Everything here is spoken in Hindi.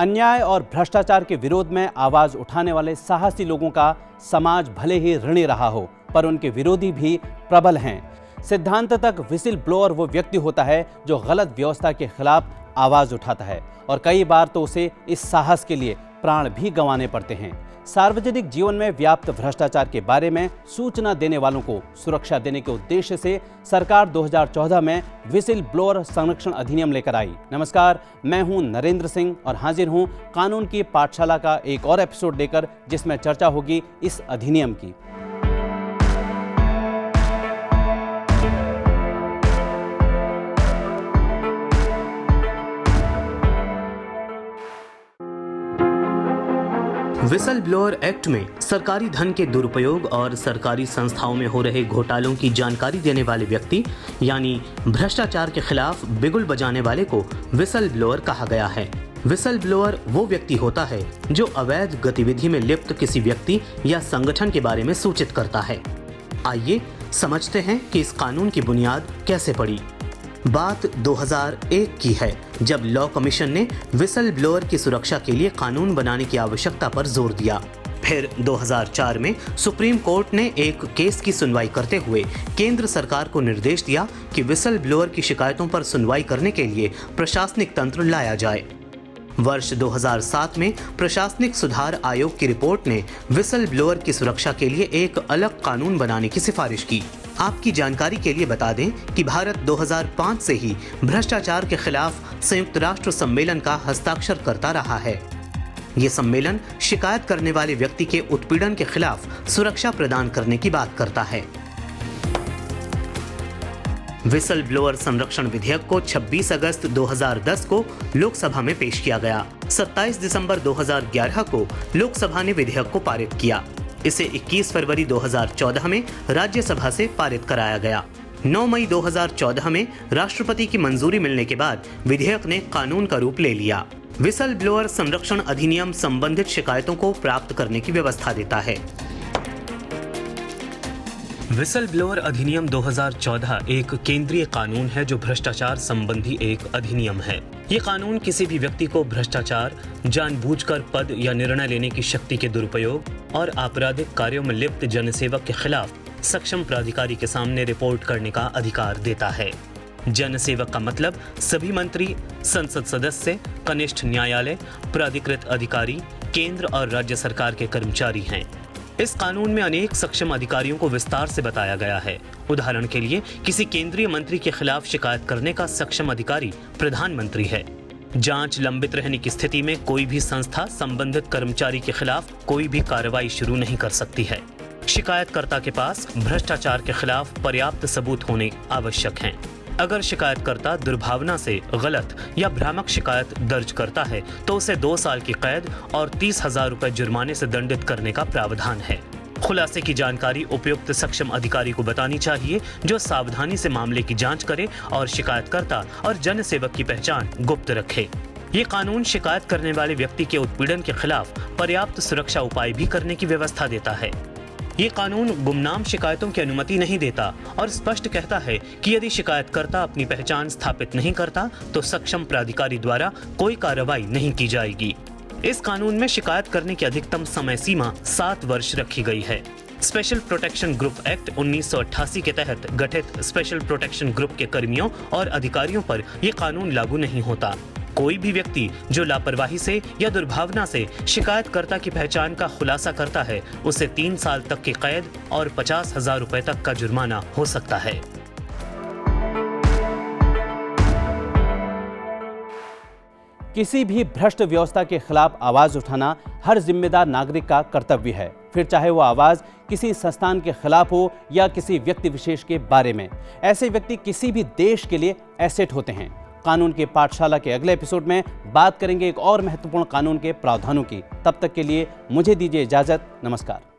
अन्याय और भ्रष्टाचार के विरोध में आवाज उठाने वाले साहसी लोगों का समाज भले ही ऋणी रहा हो, पर उनके विरोधी भी प्रबल हैं। सिद्धांततः व्हिसिल ब्लोअर वो व्यक्ति होता है जो गलत व्यवस्था के खिलाफ आवाज उठाता है और कई बार तो उसे इस साहस के लिए प्राण भी गंवाने पड़ते हैं। सार्वजनिक जीवन में व्याप्त भ्रष्टाचार के बारे में सूचना देने वालों को सुरक्षा देने के उद्देश्य से सरकार 2014 में व्हिसिल ब्लोअर संरक्षण अधिनियम लेकर आई। नमस्कार, मैं हूं नरेंद्र सिंह और हाजिर हूं कानून की पाठशाला का एक और एपिसोड लेकर, जिसमें चर्चा होगी इस अधिनियम की। व्हिसल ब्लोअर एक्ट में सरकारी धन के दुरुपयोग और सरकारी संस्थाओं में हो रहे घोटालों की जानकारी देने वाले व्यक्ति यानी भ्रष्टाचार के खिलाफ बिगुल बजाने वाले को व्हिसल ब्लोअर कहा गया है। व्हिसल ब्लोअर वो व्यक्ति होता है जो अवैध गतिविधि में लिप्त किसी व्यक्ति या संगठन के बारे में सूचित करता है। आइए समझते हैं कि इस कानून की बुनियाद कैसे पड़ी। बात 2001 की है, जब लॉ कमीशन ने व्हिसल ब्लोअर की सुरक्षा के लिए कानून बनाने की आवश्यकता पर जोर दिया। फिर 2004 में सुप्रीम कोर्ट ने एक केस की सुनवाई करते हुए केंद्र सरकार को निर्देश दिया कि व्हिसल ब्लोअर की शिकायतों पर सुनवाई करने के लिए प्रशासनिक तंत्र लाया जाए। वर्ष 2007 में प्रशासनिक सुधार आयोग की रिपोर्ट ने व्हिसल ब्लोअर की सुरक्षा के लिए एक अलग कानून बनाने की सिफारिश की। आपकी जानकारी के लिए बता दें कि भारत 2005 से ही भ्रष्टाचार के खिलाफ संयुक्त राष्ट्र सम्मेलन का हस्ताक्षर करता रहा है। ये सम्मेलन शिकायत करने वाले व्यक्ति के उत्पीड़न के खिलाफ सुरक्षा प्रदान करने की बात करता है। व्हिसल ब्लोअर संरक्षण विधेयक को 26 अगस्त 2010 को लोकसभा में पेश किया गया। 27 दिसंबर 2011 को लोकसभा ने विधेयक को पारित किया। इसे 21 फरवरी 2014 में राज्यसभा से पारित कराया गया। 9 मई 2014 में राष्ट्रपति की मंजूरी मिलने के बाद विधेयक ने कानून का रूप ले लिया। व्हिसल ब्लोअर संरक्षण अधिनियम संबंधित शिकायतों को प्राप्त करने की व्यवस्था देता है। व्हिसल ब्लोअर अधिनियम 2014 एक केंद्रीय कानून है जो भ्रष्टाचार संबंधी एक अधिनियम है। ये कानून किसी भी व्यक्ति को भ्रष्टाचार, जानबूझकर पद या निर्णय लेने की शक्ति के दुरुपयोग और आपराधिक कार्यों में लिप्त जनसेवक के खिलाफ सक्षम प्राधिकारी के सामने रिपोर्ट करने का अधिकार देता है। जनसेवक का मतलब सभी मंत्री, संसद सदस्य, कनिष्ठ न्यायालय, प्राधिकृत अधिकारी, केंद्र और राज्य सरकार के कर्मचारी हैं। इस कानून में अनेक सक्षम अधिकारियों को विस्तार से बताया गया है। उदाहरण के लिए किसी केंद्रीय मंत्री के खिलाफ शिकायत करने का सक्षम अधिकारी प्रधानमंत्री है। जांच लंबित रहने की स्थिति में कोई भी संस्था संबंधित कर्मचारी के खिलाफ कोई भी कार्रवाई शुरू नहीं कर सकती है। शिकायतकर्ता के पास भ्रष्टाचार के खिलाफ पर्याप्त सबूत होने आवश्यक हैं। अगर शिकायतकर्ता दुर्भावना से गलत या भ्रामक शिकायत दर्ज करता है तो उसे 2 साल की कैद और 30,000 रुपए जुर्माने से दंडित करने का प्रावधान है। खुलासे की जानकारी उपयुक्त सक्षम अधिकारी को बतानी चाहिए, जो सावधानी से मामले की जांच करे और शिकायतकर्ता और जनसेवक की पहचान गुप्त रखे। ये कानून शिकायत करने वाले व्यक्ति के उत्पीड़न के खिलाफ पर्याप्त सुरक्षा उपाय भी करने की व्यवस्था देता है। ये कानून गुमनाम शिकायतों की अनुमति नहीं देता और स्पष्ट कहता है कि यदि शिकायतकर्ता अपनी पहचान स्थापित नहीं करता तो सक्षम प्राधिकारी द्वारा कोई कार्रवाई नहीं की जाएगी। इस कानून में शिकायत करने की अधिकतम समय सीमा 7 वर्ष रखी गई है। स्पेशल प्रोटेक्शन ग्रुप एक्ट 1988 के तहत गठित स्पेशल प्रोटेक्शन ग्रुप के कर्मियों और अधिकारियों पर यह कानून लागू नहीं होता। कोई भी व्यक्ति जो लापरवाही से या दुर्भावना से शिकायतकर्ता की पहचान का खुलासा करता है, उसे 3 साल तक की कैद और 50,000 रुपए तक का जुर्माना हो सकता है। किसी भी भ्रष्ट व्यवस्था के खिलाफ आवाज उठाना हर जिम्मेदार नागरिक का कर्तव्य है, फिर चाहे वो आवाज किसी संस्थान के खिलाफ हो या किसी व्यक्ति विशेष के बारे में। ऐसे व्यक्ति किसी भी देश के लिए एसेट होते हैं। कानून के पाठशाला के अगले एपिसोड में बात करेंगे एक और महत्वपूर्ण कानून के प्रावधानों की। तब तक के लिए मुझे दीजिए इजाजत। नमस्कार।